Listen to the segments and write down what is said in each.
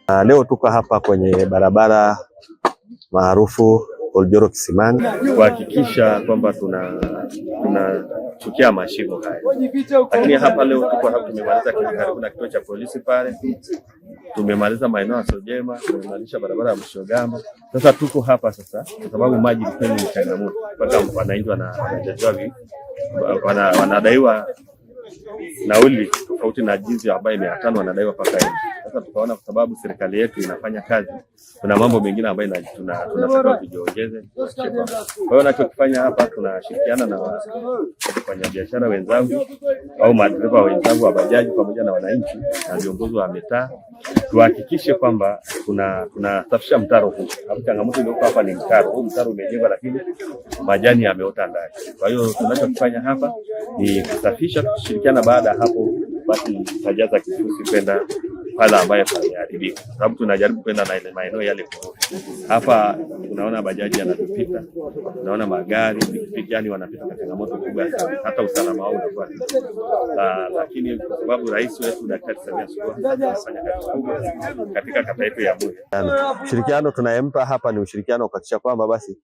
Leo tuko hapa kwenye barabara maarufu Oljoro Kisimani kuhakikisha kwamba tunachukia mashimo haya. Lakini hapa leo tuko hapa, tumemaliza karibu na kituo cha polisi pale, tumemaliza maeneo ya Sojema, tumemaliza barabara ya Mshogama. Sasa tuko hapa sasa kwa sababu maji ni changamoto, mpaka wananchi wanadaiwa nauli tofauti na jinsi ambayo 500 wanadaiwa paka hivi. Sasa tukaona kwa sababu serikali yetu inafanya kazi, kuna mambo mengine ambayo tunataka tujiongeze. Kwa hiyo tunachokifanya hapa, tunashirikiana na wafanyabiashara wenzangu au madereva wenzangu wa bajaji pamoja na wananchi na viongozi wa mitaa, tuhakikishe kwamba tunasafisha mtaro huu. Hapo changamoto iliyoko hapa ni mtaro. Huu mtaro umejengwa lakini majani yameota ndani. Kwa hiyo tunachokifanya hapa ni kusafisha, kushirikiana. Baada hapo basi tutajaza kifusi kwenda pale ambayo pameharibika, sababu tunajaribu kwenda na ile maeneo yale. Hapa tunaona bajaji yanapita, tunaona magari, pikipiki, yani wanapita kwa changamoto kubwa sana, hata usalama wao unakuwa. Lakini kwa sababu rais wetu Daktari Samia Suluhu anafanya kazi kubwa katika kata yetu ya Buye. Ushirikiano tunayempa hapa ni ushirikiano kuhakikisha kwamba basi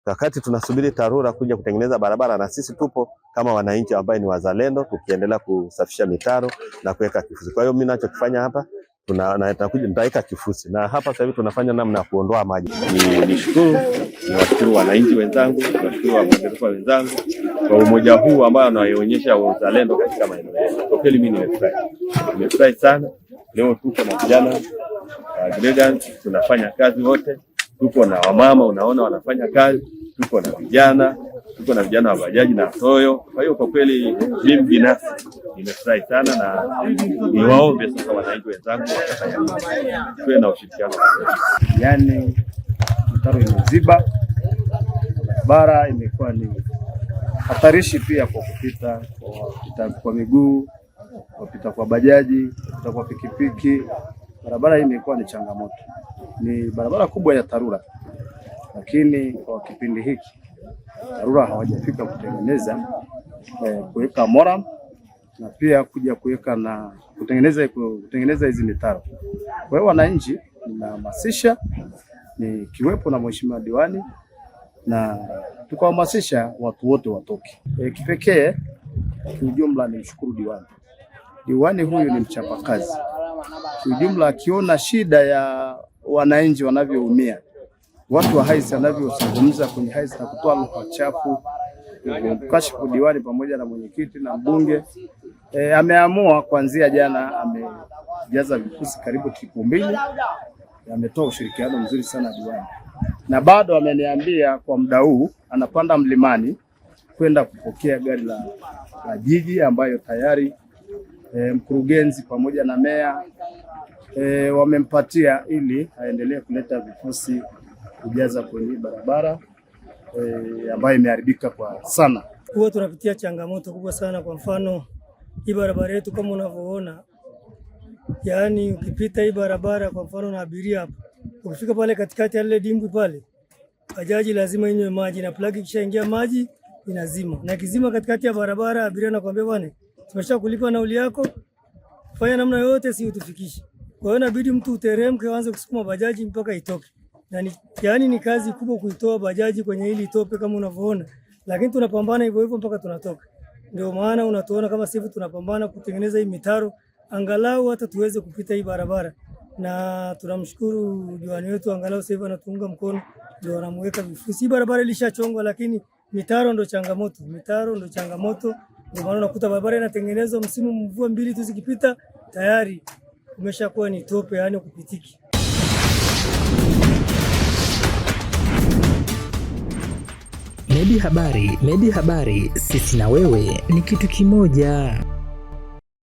wakati tunasubiri TARURA kuja kutengeneza barabara, na sisi tupo kama wananchi ambao ni wazalendo, tukiendelea kusafisha mitaro na kuweka kifusi. Kwa hiyo mimi ninachokifanya hapa, nitaweka kifusi, na hapa sasa hivi tunafanya namna ya kuondoa maji. Niwashukuru wananchi wenzangu, niwashukuru wadereva wenzangu kwa umoja huu ambao wanaonyesha uzalendo katika maeneo yetu. Kwa kweli mimi nimefurahi sana. Leo tuko na vijana Gregans, tunafanya kazi wote. Tuko na wamama, unaona wanafanya kazi, tuko na vijana wa bajaji na toyo. Kwa hiyo kwa kweli mimi binafsi nimefurahi sana, na niwaombe sasa wananchi wenzangu tuwe na ushirikiano. Yani mtaro imeziba, barabara imekuwa ni hatarishi pia kwa kupita kwa miguu, kupita kwa bajaji, kupita kwa pikipiki. Barabara hii imekuwa ni changamoto. Ni barabara kubwa ya TARURA, lakini kwa kipindi hiki TARURA hawajafika kutengeneza kuweka moram na pia kuja kuweka na kutengeneza hizi mitaro. Kwa hiyo wananchi ninahamasisha, ni kiwepo na mheshimiwa diwani, na tukahamasisha watu wote watoke. Kipekee kiujumla ni mshukuru diwani. Diwani huyu ni mchapakazi. Kiujumla akiona shida ya wananchi wanavyoumia, watu wa Hais wanavyozungumza kwenye Hais na kutoa lugha chafu, kashifu diwani pamoja na mwenyekiti na mbunge, ameamua kuanzia jana amejaza vifusi karibu 2,000. Ametoa ushirikiano mzuri sana diwani, na bado ameniambia kwa muda huu anapanda mlimani kwenda kupokea gari la jiji ambayo tayari mkurugenzi pamoja na meya wamempatia ili aendelee kuleta vifusi kujaza kwenye barabara ambayo imeharibika kwa sana. Huwa tunapitia changamoto kubwa sana. Kwa mfano hii barabara yetu kama unavyoona, yaani ukipita hii barabara, kwa mfano na abiria hapa, ukifika pale katikati ya ile dimbwi pale, bajaji lazima inywe maji, na plug ikishaingia maji inazima, na kizima katikati ya barabara, abiria anakuambia bwana, tumesha kulipa nauli yako, fanya namna yote si utufikishe. Kwa hiyo inabidi mtu uteremke, aanze kusukuma bajaji mpaka itoke. Yaani ni kazi kubwa kuitoa bajaji kwenye hili tope kama unavyoona, lakini tunapambana hivyo hivyo mpaka tunatoka. Ndio maana unatuona kama sisi tunapambana kutengeneza hii mitaro angalau hata tuweze kupita hii barabara, na tunamshukuru diwani wetu, angalau sasa anatuunga mkono, ndio anamweka vifusi. Barabara ilishachongwa, lakini mitaro ndo changamoto. Ndio maana unakuta barabara inatengenezwa, msimu mvua 2 tu zikipita tayari umeshakuwa ni tope, yani kupitiki. Medi Habari, sisi na wewe ni kitu kimoja.